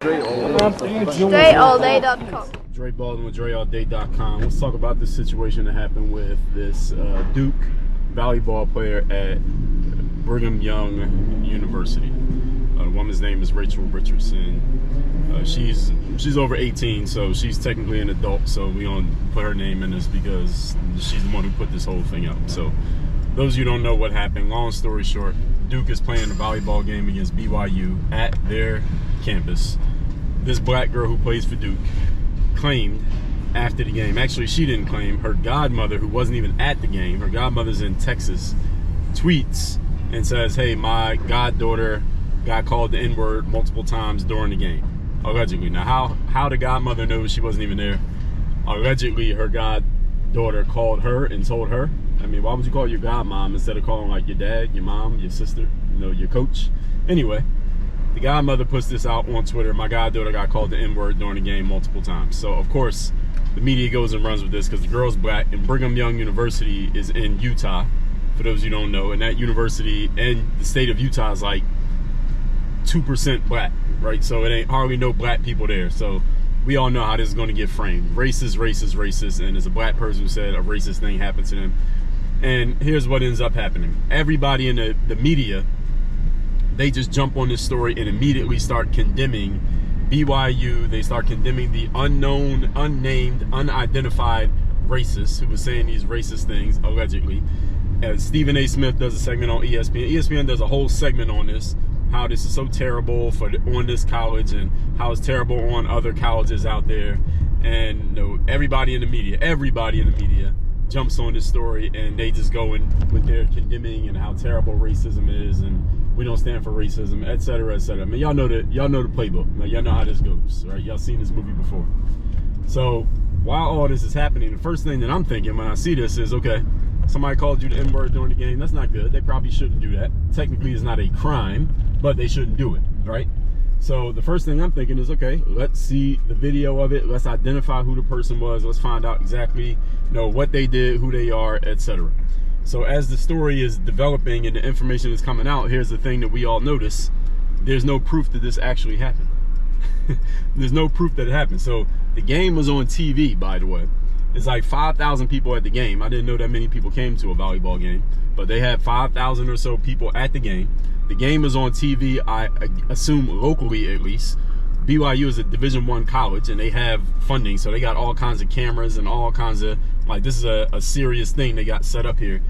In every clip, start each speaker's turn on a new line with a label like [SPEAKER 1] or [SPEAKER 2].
[SPEAKER 1] DreAllDay.com.
[SPEAKER 2] Dre Baldwin with DreAllDay.com. Let's talk about this situation that happened with this Duke volleyball player at Brigham Young University. The woman's name is Richardson. She's over 18, so she's technically an adult. So we don't put her name in this because she's the one who put this whole thing out. So those of you who don't know what happened, long story short, Duke is playing a volleyball game against BYU at their campus. This black girl who plays for Duke claimed after the game, actually she didn't claim, her godmother, who wasn't even at the game, her godmother's in Texas, tweets and says, hey, my goddaughter got called the N-word multiple times during the game, allegedly. Now, how the godmother knows she wasn't even there? Allegedly, her goddaughter called her and told her. I mean, why would you call your godmom instead of calling like your dad, your mom, your sister, your coach? Anyway, the godmother puts this out on Twitter. My goddaughter got called the N-word during the game multiple times. So, of course, the media goes and runs with this because the girl's black, and Brigham Young University is in Utah, for those of you who don't know. And that university and the state of Utah is like 2% black, right? So it ain't hardly no black people there. So we all know how this is going to get framed. Racist, racist, racist. And there's a black person who said a racist thing happened to them. And here's what ends up happening. Everybody in the media, they just jump on this story and immediately start condemning BYU. They start condemning the unknown, unnamed, unidentified racist who was saying these racist things, allegedly. As Stephen A. Smith does a segment on ESPN. ESPN does a whole segment on this, how this is so terrible on this college and how it's terrible on other colleges out there. And everybody in the media jumps on this story and they just go in with their condemning and how terrible racism is and we don't stand for racism, et cetera, et cetera. I mean, y'all know the playbook. Y'all know how this goes, right? Y'all seen this movie before. So while all this is happening, the first thing that I'm thinking when I see this is, okay, somebody called you the N-word during the game. That's not good. They probably shouldn't do that. Technically, it's not a crime, but they shouldn't do it, right? So the first thing I'm thinking is, okay, let's see the video of it. Let's identify who the person was. Let's find out exactly, what they did, who they are, etc. So as the story is developing and the information is coming out, here's the thing that we all notice. There's no proof that this actually happened. There's no proof that it happened. So the game was on TV, by the way. It's like 5,000 people at the game. I didn't know that many people came to a volleyball game, but they had 5,000 or so people at the game. The game is on TV, I assume locally at least. BYU is a Division I college and they have funding, so they got all kinds of cameras and all kinds of, this is a serious thing they got set up here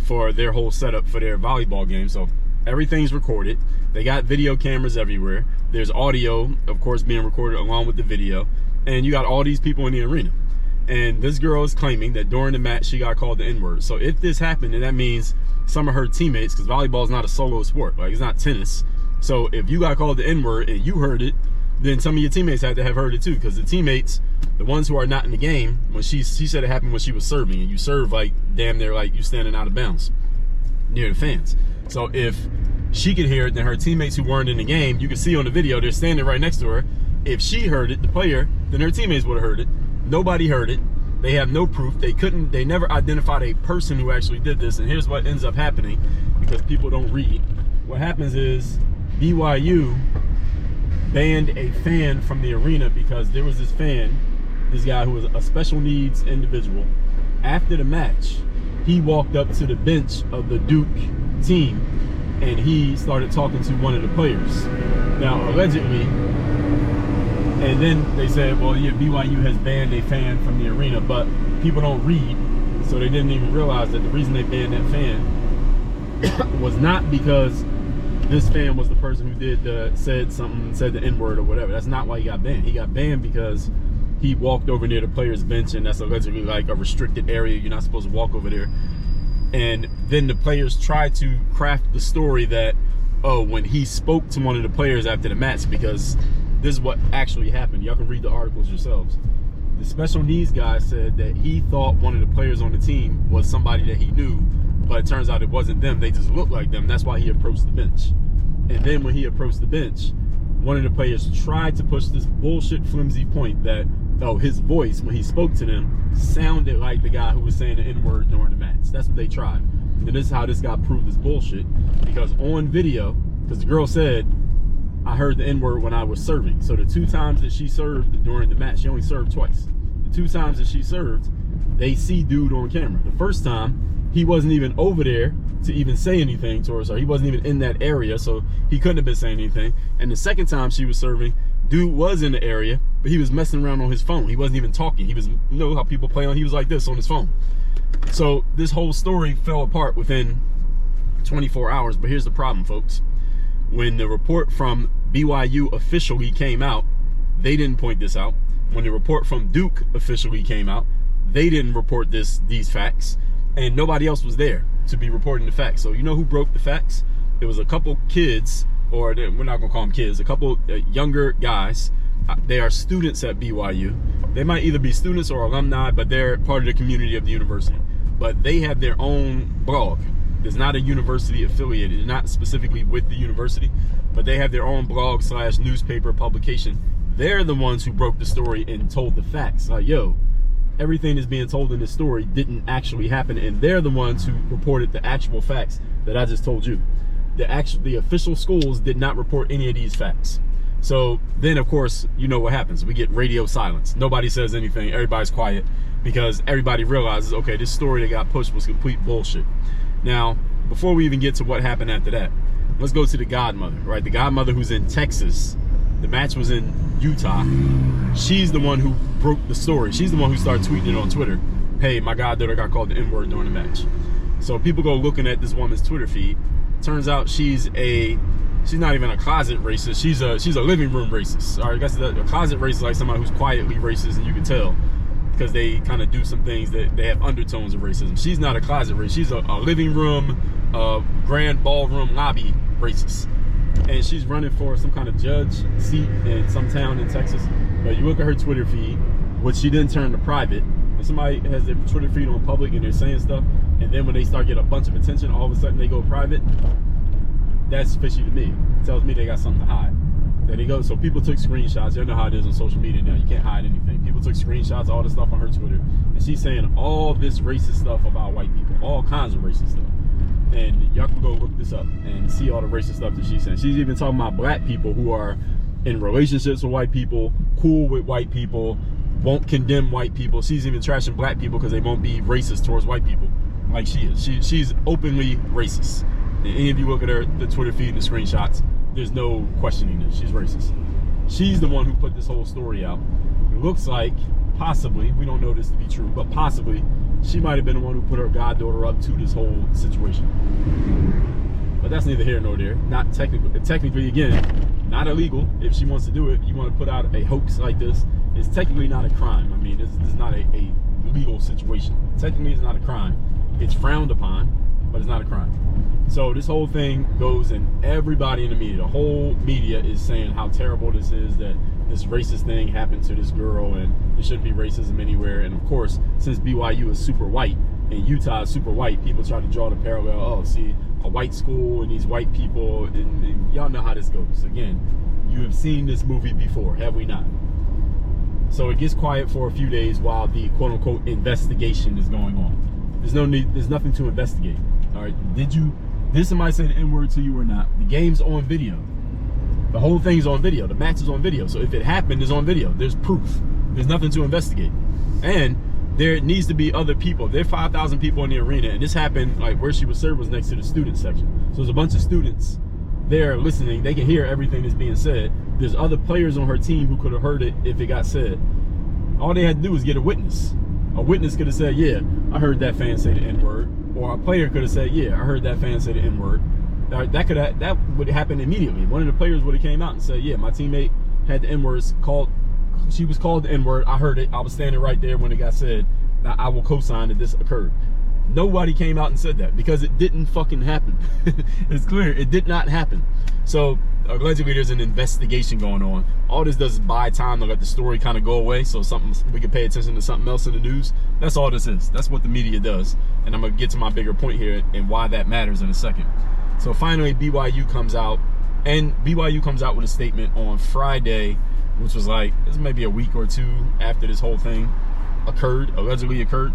[SPEAKER 2] for their whole setup for their volleyball game. So everything's recorded. They got video cameras everywhere. There's audio, of course, being recorded along with the video. And you got all these people in the arena. And this girl is claiming that during the match, she got called the N-word. So if this happened, then that means some of her teammates, because volleyball is not a solo sport, it's not tennis. So if you got called the N-word and you heard it, then some of your teammates had to have heard it too, because the teammates, the ones who are not in the game, when she said it happened when she was serving, and you serve damn near like you standing out of bounds near the fans. So if she could hear it, then her teammates who weren't in the game, you can see on the video, they're standing right next to her. If she heard it, the player, then her teammates would have heard it. Nobody heard it. They have no proof. They never identified a person who actually did this. And here's what ends up happening, because people don't read. What happens is BYU banned a fan from the arena because there was this guy who was a special needs individual. After the match, he walked up to the bench of the Duke team and he started talking to one of the players. Now, allegedly, and then they said, well, yeah, BYU has banned a fan from the arena, but people don't read, so they didn't even realize that the reason they banned that fan was not because this fan was the person who said the N-word or whatever. That's not why he got banned. He got banned because he walked over near the player's bench, and that's allegedly like a restricted area. You're not supposed to walk over there. And then the players tried to craft the story that, when he spoke to one of the players after the match, because this is what actually happened. Y'all can read the articles yourselves. The special needs guy said that he thought one of the players on the team was somebody that he knew, but it turns out it wasn't them. They just looked like them. That's why he approached the bench. And then when he approached the bench, one of the players tried to push this bullshit flimsy point that, his voice, when he spoke to them, sounded like the guy who was saying the N-word during the match. That's what they tried. And this is how this got proved as bullshit, because on video, because the girl said, I heard the N-word when I was serving. So the 2 times that she served during the match, she only served twice. The 2 times that she served, they see dude on camera. The first time, he wasn't even over there to even say anything towards her. He wasn't even in that area, so he couldn't have been saying anything. And the second time she was serving, dude was in the area, but he was messing around on his phone. He wasn't even talking. He was, you know how people play on, he was like this on his phone. So this whole story fell apart within 24 hours. But here's the problem, folks. When the report from BYU officially came out, they didn't point this out. When the report from Duke officially came out, they didn't report these facts, and nobody else was there to be reporting the facts. So you know who broke the facts? It was a couple kids, or we're not gonna call them kids, a couple younger guys. They are students at BYU. They might either be students or alumni, but they're part of the community of the university. But they have their own blog. It's not a university affiliated, it's not specifically with the university, but they have their own blog / newspaper publication. They're the ones who broke the story and told the facts. Like, yo, everything that's being told in this story didn't actually happen, and they're the ones who reported the actual facts that I just told you. The official schools did not report any of these facts. So then, of course, you know what happens. We get radio silence. Nobody says anything. Everybody's quiet because everybody realizes, okay, this story that got pushed was complete bullshit. Now, before we even get to what happened after that, let's go to the Godmother, right? The Godmother who's in Texas. The match was in Utah. She's the one who broke the story. She's the one who started tweeting it on Twitter. Hey, my goddaughter got called the N-word during the match. So people go looking at this woman's Twitter feed. Turns out she's not even a closet racist. She's a living room racist. All right, I guess a closet racist is like somebody who's quietly racist, and you can tell because they kind of do some things that they have undertones of racism. She's not a closet racist. She's a living room, grand ballroom lobby racist. And she's running for some kind of judge seat in some town in Texas. But you look at her Twitter feed, which she didn't turn to private. If somebody has their Twitter feed on public and they're saying stuff, and then when they start getting a bunch of attention, all of a sudden they go private, that's fishy to me. It tells me they got something to hide. There they go. So people took screenshots. You know how it is on social media now. You can't hide anything. People took screenshots, all this stuff on her Twitter. And she's saying all this racist stuff about white people. All kinds of racist stuff. And y'all can go look this up and see all the racist stuff that she's saying. She's even talking about black people who are in relationships with white people, cool with white people, won't condemn white people. She's even trashing black people because they won't be racist towards white people like she is. She's openly racist. And any of you look at her, the Twitter feed and the screenshots, there's no questioning it. She's racist. She's the one who put this whole story out. It looks like, possibly, we don't know this to be true, but possibly, she might have been the one who put her goddaughter up to this whole situation. But that's neither here nor there. Not technically, again, not illegal. If she wants to do it, you want to put out a hoax like this, it's technically not a crime. I mean, this is not a legal situation. Technically, it's not a crime. It's frowned upon, but it's not a crime. So this whole thing goes, and everybody in the media, the whole media is saying how terrible this is, that this racist thing happened to this girl, and there shouldn't be racism anywhere. And of course, since BYU is super white and Utah is super white, people try to draw the parallel. Oh, see, a white school and these white people, and y'all know how this goes. Again, you have seen this movie before, have we not? So it gets quiet for a few days while the quote-unquote investigation is going on. There's nothing to investigate. All right, did somebody say the N-word to you or not? The game's on video. The whole thing's on video. The match is on video. So if it happened, it's on video. There's proof. There's nothing to investigate. And there needs to be other people. There are 5,000 people in the arena, and this happened, like where she was served was next to the student section. So there's a bunch of students there listening. They can hear everything that's being said. There's other players on her team who could have heard it if it got said. All they had to do was get a witness. A witness could have said, yeah, I heard that fan say the N-word. Or a player could have said, yeah, I heard that fan say the N-word. That would happen immediately. One of the players would have came out and said, yeah, my teammate had the N-words called. She was called the N-word. I heard it. I was standing right there when it got said. Now I will co-sign that this occurred. Nobody came out and said that because it didn't fucking happen. It's clear. It did not happen. So allegedly there's an investigation going on. All this does is buy time to let the story kind of go away so we can pay attention to something else in the news. That's all this is. That's what the media does. And I'm going to get to my bigger point here and why that matters in a second. So finally BYU comes out, and BYU comes out with a statement on Friday, which was like, this may be a week or two after this whole thing allegedly occurred.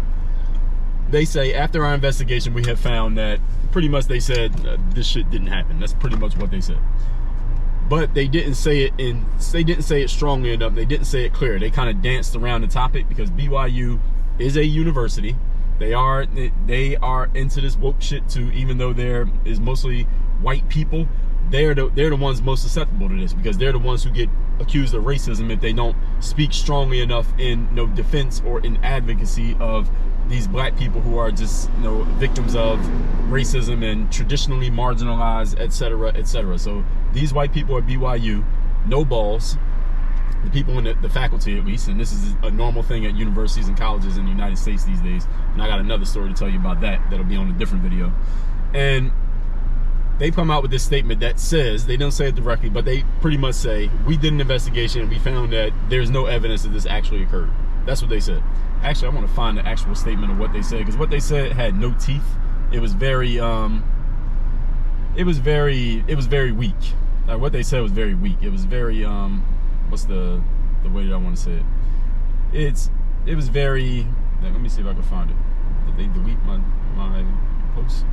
[SPEAKER 2] They say, after our investigation, we have found that pretty much they said this shit didn't happen. That's pretty much what they said. but they didn't say it strongly enough. They didn't say it clear. They kind of danced around the topic because BYU is a university. They are into this woke shit too, even though there is mostly white people. They're the ones most susceptible to this because they're the ones who get accused of racism if they don't speak strongly enough in defense or in advocacy of these black people who are just victims of racism and traditionally marginalized, etc., etc. So these white people at BYU, no balls. The people in the faculty, at least, and this is a normal thing at universities and colleges in the United States these days. And I got another story to tell you about that. That'll be on a different video. And they come out with this statement that says, they don't say it directly, but they pretty much say, we did an investigation and we found that there's no evidence that this actually occurred. That's what they said. Actually, I want to find the actual statement of what they said, because what they said had no teeth. It was very weak. Like, what they said was very weak. It was very what's the way that I want to say it? It was very, let me see if I can find it. Did they delete my post?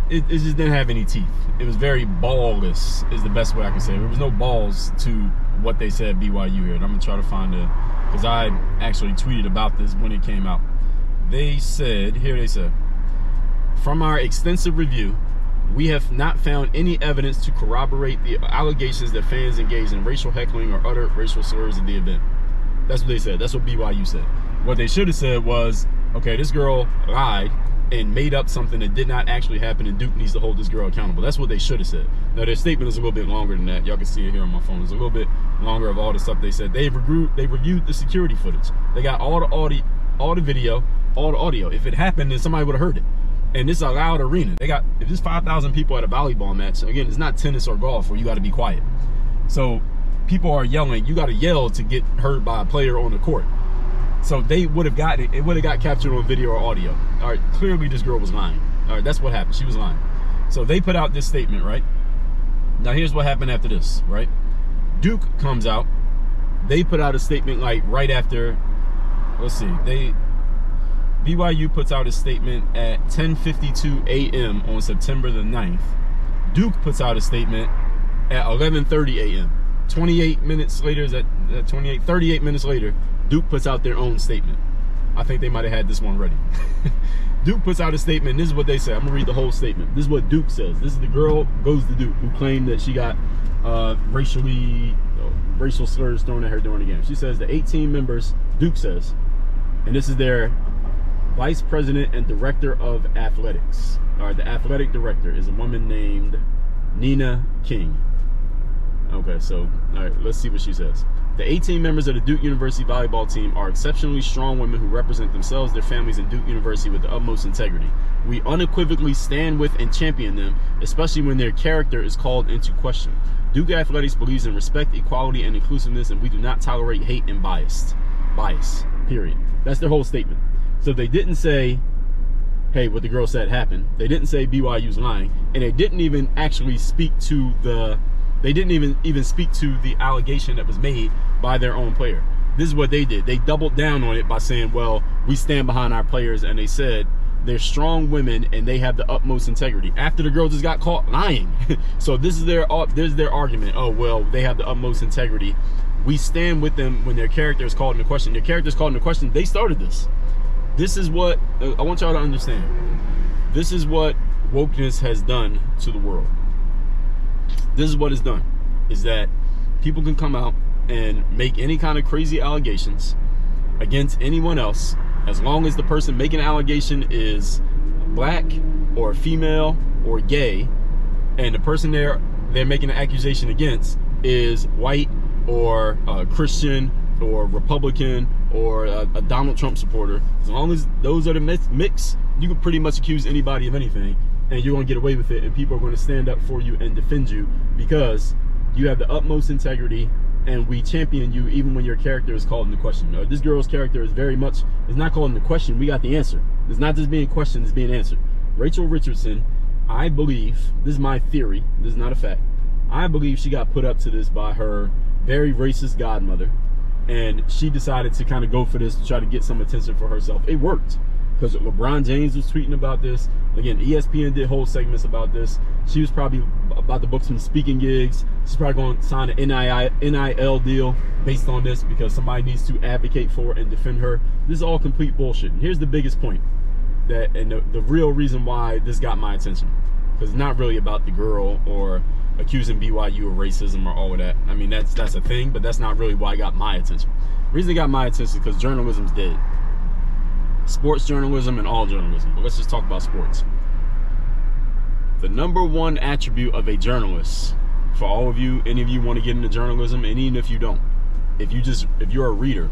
[SPEAKER 2] It just didn't have any teeth. It was very ballless is the best way I can say it. There was no balls to what they said BYU here. And I'm gonna try to find it, because I actually tweeted about this when it came out. They said, from our extensive review, we have not found any evidence to corroborate the allegations that fans engaged in racial heckling or uttered racial slurs at the event. That's what they said. That's what BYU said. What they should have said was, okay, this girl lied and made up something that did not actually happen, and Duke needs to hold this girl accountable. That's what they should have said. Now, their statement is a little bit longer than that. Y'all can see it here on my phone. It's a little bit longer of all the stuff they said. They reviewed the security footage. They got all the audio, all the video, all the audio. If it happened, then somebody would have heard it. And this is a loud arena. If there's 5,000 people at a volleyball match, again, it's not tennis or golf where you got to be quiet. So people are yelling. You got to yell to get heard by a player on the court. So they would have gotten it. It would have got captured on video or audio. All right, clearly this girl was lying. All right, that's what happened. She was lying. So they put out this statement, right? Now here's what happened after this, right? Duke comes out. They put out a statement like right after. Let's see. BYU puts out a statement at 10:52 a.m. on September the 9th. Duke puts out a statement at 11:30 a.m. 38 minutes later, 38 minutes later, Duke puts out their own statement. I think they might have had this one ready. Duke puts out a statement. This is what they say. I'm going to read the whole statement. This is what Duke says. This is the girl goes to Duke who claimed that she got racial slurs thrown at her during the game. She says the 18 members, Duke says, and this is their vice president and director of athletics. All right, the athletic director is a woman named Nina King. Okay, so, all right, let's see what she says. The 18 members of the Duke University volleyball team are exceptionally strong women who represent themselves, their families, and Duke University with the utmost integrity. We unequivocally stand with and champion them, especially when their character is called into question. Duke Athletics believes in respect, equality, and inclusiveness, and we do not tolerate hate and bias, period. That's their whole statement. So they didn't say, hey, what the girl said happened. They didn't say BYU's lying, and they didn't even actually speak to the allegation that was made by their own player. This is what they did. They doubled down on it by saying, well, we stand behind our players, and they said they're strong women and they have the utmost integrity after the girl just got caught lying. So this is their argument. Oh, well, they have the utmost integrity. We stand with them when their character is called into question. Their character is called into question. They started this. This is what I want y'all to understand. This is what wokeness has done to the world. This is what it's done, is that people can come out and make any kind of crazy allegations against anyone else, as long as the person making an allegation is black or female or gay, and the person they're making an accusation against is white or Christian or Republican or a Donald Trump supporter. As long as those are the mix, you can pretty much accuse anybody of anything, and you're going to get away with it, and people are going to stand up for you and defend you because you have the utmost integrity, and we champion you even when your character is called into question. This girl's character is not called into question. We got the answer. It's not just being questioned, it's being answered. Rachel Richardson, I believe, this is my theory, this is not a fact, I believe she got put up to this by her very racist godmother, and she decided to kind of go for this to try to get some attention for herself. It worked, because LeBron James was tweeting about this. Again, ESPN did whole segments about this. She was probably about to book some speaking gigs. She's probably going to sign an NIL deal based on this because somebody needs to advocate for and defend her. This is all complete bullshit. And here's the biggest point, and the real reason why this got my attention, because it's not really about the girl or accusing BYU of racism or all of that. I mean, that's a thing, but that's not really why it got my attention. The reason it got my attention is because journalism's dead. Sports journalism and all journalism. But let's just talk about sports. The number one attribute of a journalist, for all of you, any of you want to get into journalism, and even if you don't, if you're a reader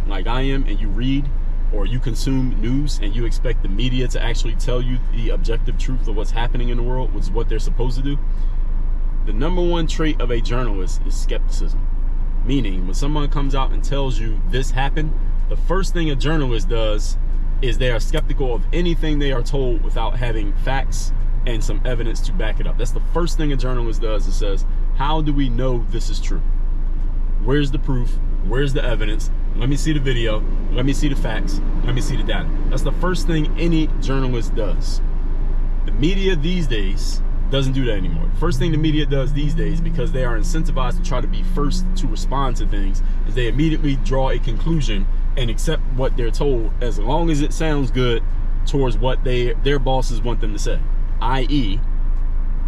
[SPEAKER 2] like I am and you read or you consume news and you expect the media to actually tell you the objective truth of what's happening in the world, which is what they're supposed to do, the number one trait of a journalist is skepticism. Meaning, when someone comes out and tells you this happened, the first thing a journalist does is they are skeptical of anything they are told without having facts and some evidence to back it up. That's the first thing a journalist does. It says, how do we know this is true? Where's the proof? Where's the evidence? Let me see the video. Let me see the facts. Let me see the data. That's the first thing any journalist does. The media these days doesn't do that anymore. The first thing the media does these days, because they are incentivized to try to be first to respond to things, is they immediately draw a conclusion and accept what they're told as long as it sounds good towards what their bosses want them to say. I.e.,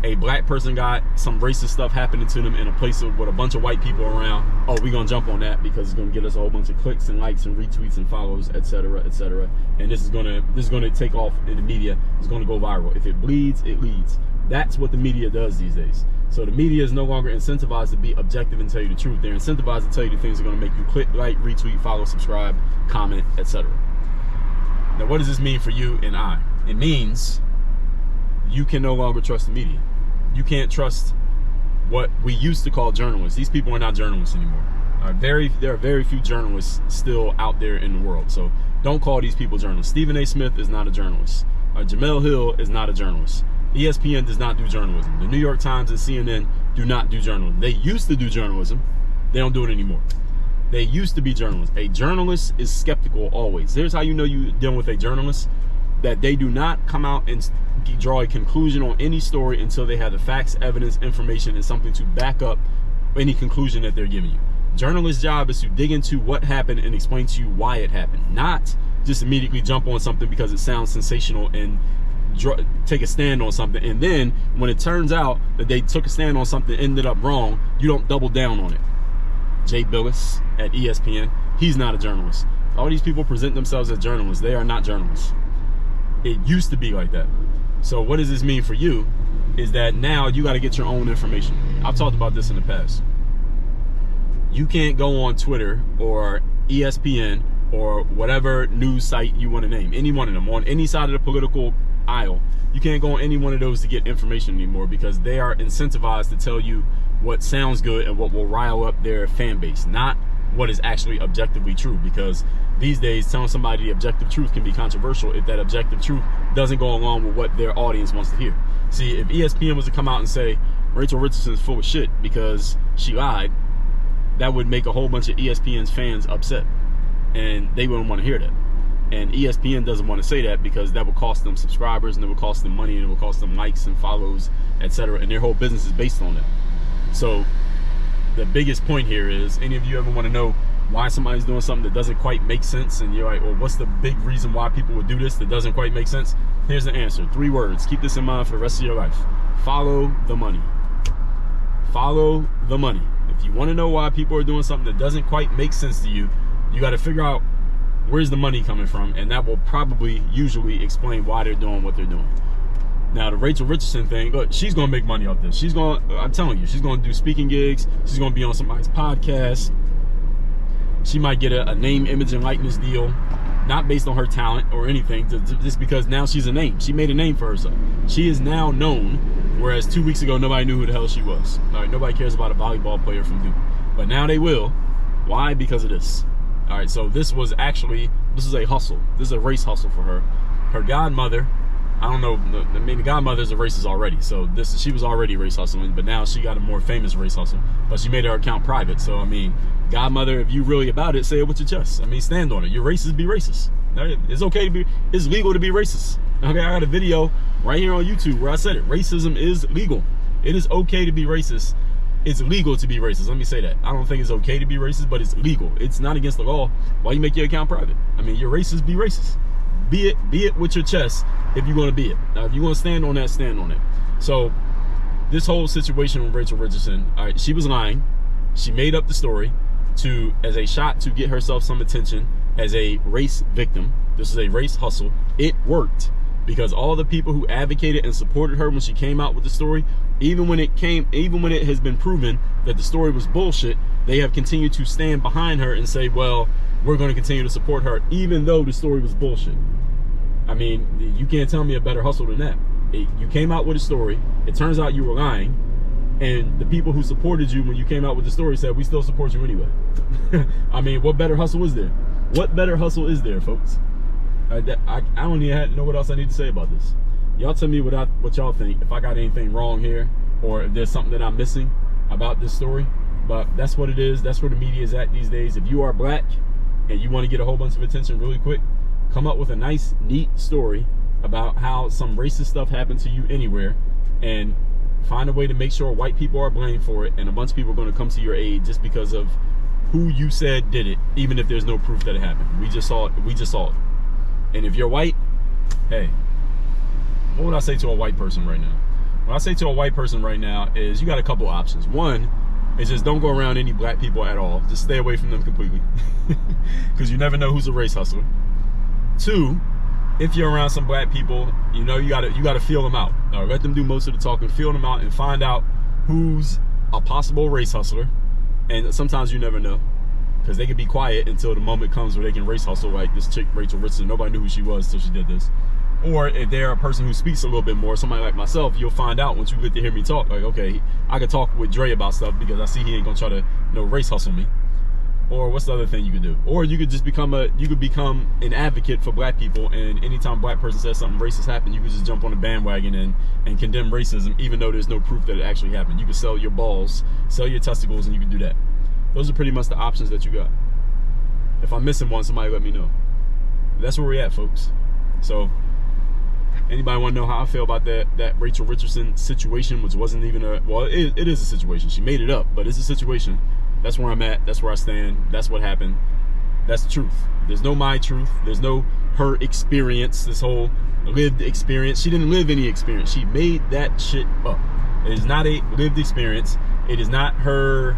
[SPEAKER 2] a black person got some racist stuff happening to them in a place with a bunch of white people around. Oh, we're gonna jump on that because it's gonna get us a whole bunch of clicks and likes and retweets and follows, etc., etc. And this is gonna take off in the media. It's gonna go viral. If it bleeds, it leads. That's what the media does these days. So the media is no longer incentivized to be objective and tell you the truth. They're incentivized to tell you the things that are going to make you click, like, retweet, follow, subscribe, comment, etc. Now, what does this mean for you and I? It means you can no longer trust the media. You can't trust what we used to call journalists. These people are not journalists anymore. There are very few journalists still out there in the world. So don't call these people journalists. Stephen A. Smith is not a journalist. Jamel Hill is not a journalist. ESPN does not do journalism. The New York Times and CNN do not do journalism. They used to do journalism. They don't do it anymore. They used to be journalists. A journalist is skeptical always. Here's how you know you're dealing with a journalist: that they do not come out and draw a conclusion on any story until they have the facts, evidence, information, and something to back up any conclusion that they're giving you. Journalist's job is to dig into what happened and explain to you why it happened, not just immediately jump on something because it sounds sensational and take a stand on something, and then when it turns out that they took a stand on something and ended up wrong, you don't double down on it. Jay Billis at ESPN, he's not a journalist. All these people present themselves as journalists. They are not journalists. It used to be like that. So what does this mean for you is that now you got to get your own information. I've talked about this in the past. You can't go on Twitter or ESPN or whatever news site you want to name, any one of them, on any side of the political aisle. You can't go on any one of those to get information anymore because they are incentivized to tell you what sounds good and what will rile up their fan base, not what is actually objectively true. Because these days, telling somebody the objective truth can be controversial if that objective truth doesn't go along with what their audience wants to hear. See, if ESPN was to come out and say Rachel Richardson is full of shit because she lied, that would make a whole bunch of ESPN's fans upset, and they wouldn't want to hear that. And ESPN doesn't want to say that because that would cost them subscribers, and it would cost them money, and it would cost them likes and follows, etc. And their whole business is based on that. So the biggest point here is, any of you ever want to know why somebody's doing something that doesn't quite make sense, and you're like, well, what's the big reason why people would do this that doesn't quite make sense? Here's the answer. 3 words. Keep this in mind for the rest of your life. Follow the money. Follow the money. If you want to know why people are doing something that doesn't quite make sense to you, you got to figure out where's the money coming from, and that will probably usually explain why they're doing what they're doing. Now, the Rachel Richardson thing, look, she's going to make money off this. I'm telling you, she's going to do speaking gigs. She's going to be on somebody's podcast. She might get a name, image, and likeness deal, not based on her talent or anything, just because now she's a name. She made a name for herself. She is now known, whereas 2 weeks ago, nobody knew who the hell she was. All right, nobody cares about a volleyball player from Duke. But now they will. Why? Because of this. All right, so this is a hustle. This is a race hustle for her. Her godmother, I don't know, I mean, the godmother's a racist already, so she was already race hustling, but now she got a more famous race hustle, but she made her account private. So, I mean, godmother, if you really about it, say it with your chest. I mean, stand on it. You're racist, be racist. It's okay to be, it's legal to be racist. Okay, I got a video right here on YouTube where I said it. Racism is legal. It is okay to be racist. It's legal to be racist. Let me say that. I don't think it's okay to be racist, but it's legal. It's not against the law. Why you make your account private? I mean, you're racist, be racist. Be it with your chest if you're going to be it. Now, if you're going to stand on that, stand on it. So this whole situation with Rachel Richardson, all right, she was lying. She made up the story as a shot to get herself some attention as a race victim. This is a race hustle. It worked because all the people who advocated and supported her when she came out with the story, even when it has been proven that the story was bullshit, they have continued to stand behind her and say, well, we're going to continue to support her even though the story was bullshit. I mean, you can't tell me a better hustle than that. You came out with a story. It turns out you were lying. And the people who supported you when you came out with the story said, we still support you anyway. I mean, what better hustle is there? What better hustle is there, folks? I don't even know what else I need to say about this. Y'all tell me what y'all think, if I got anything wrong here, or if there's something that I'm missing about this story. But that's what it is. That's where the media is at these days. If you are black and you want to get a whole bunch of attention really quick, come up with a nice, neat story about how some racist stuff happened to you anywhere, and find a way to make sure white people are blamed for it, and a bunch of people are going to come to your aid just because of who you said did it, even if there's no proof that it happened. We just saw it. And if you're white, hey, what would I say to a white person right now? What I say to a white person right now is you got a couple options. One is just don't go around any black people at all. Just stay away from them completely because you never know who's a race hustler. Two, if you're around some black people, you know, you gotta feel them out. Let them do most of the talking, feel them out, and find out who's a possible race hustler. And sometimes you never know, because they can be quiet until the moment comes where they can race hustle, like this chick, Rachel Richardson. Nobody knew who she was till she did this. Or if they're a person who speaks a little bit more, somebody like myself, you'll find out once you get to hear me talk, like, okay, I can talk with Dre about stuff because I see he ain't gonna try to, race hustle me. Or what's the other thing you could do? Or you could just become an advocate for black people, and anytime a black person says something racist happened, you could just jump on the bandwagon and condemn racism, even though there's no proof that it actually happened. You could sell your balls, sell your testicles, and you can do that. Those are pretty much the options that you got. If I'm missing one, somebody let me know. That's where we're at, folks. So anybody want to know how I feel about that Rachel Richardson situation, which wasn't even it is a situation. She made it up, but it's a situation. That's where I'm at. That's where I stand. That's what happened. That's the truth. There's no my truth. There's no her experience, this whole lived experience. She didn't live any experience. She made that shit up. It is not a lived experience. It is not her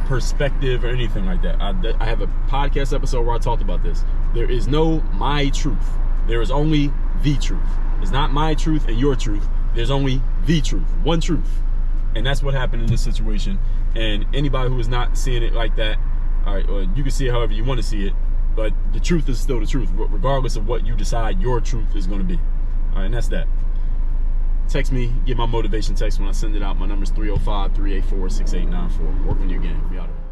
[SPEAKER 2] perspective or anything like that. I have a podcast episode where I talked about this. There is no my truth. There is only the truth. It's not my truth and your truth. There's only the truth. One truth. And that's what happened in this situation. And anybody who is not seeing it like that, all right, well, you can see it however you want to see it, but the truth is still the truth, regardless of what you decide your truth is going to be. All right, and that's that. Text me, get my motivation text when I send it out. My number is 305-384-6894. Work on your game. We out of here.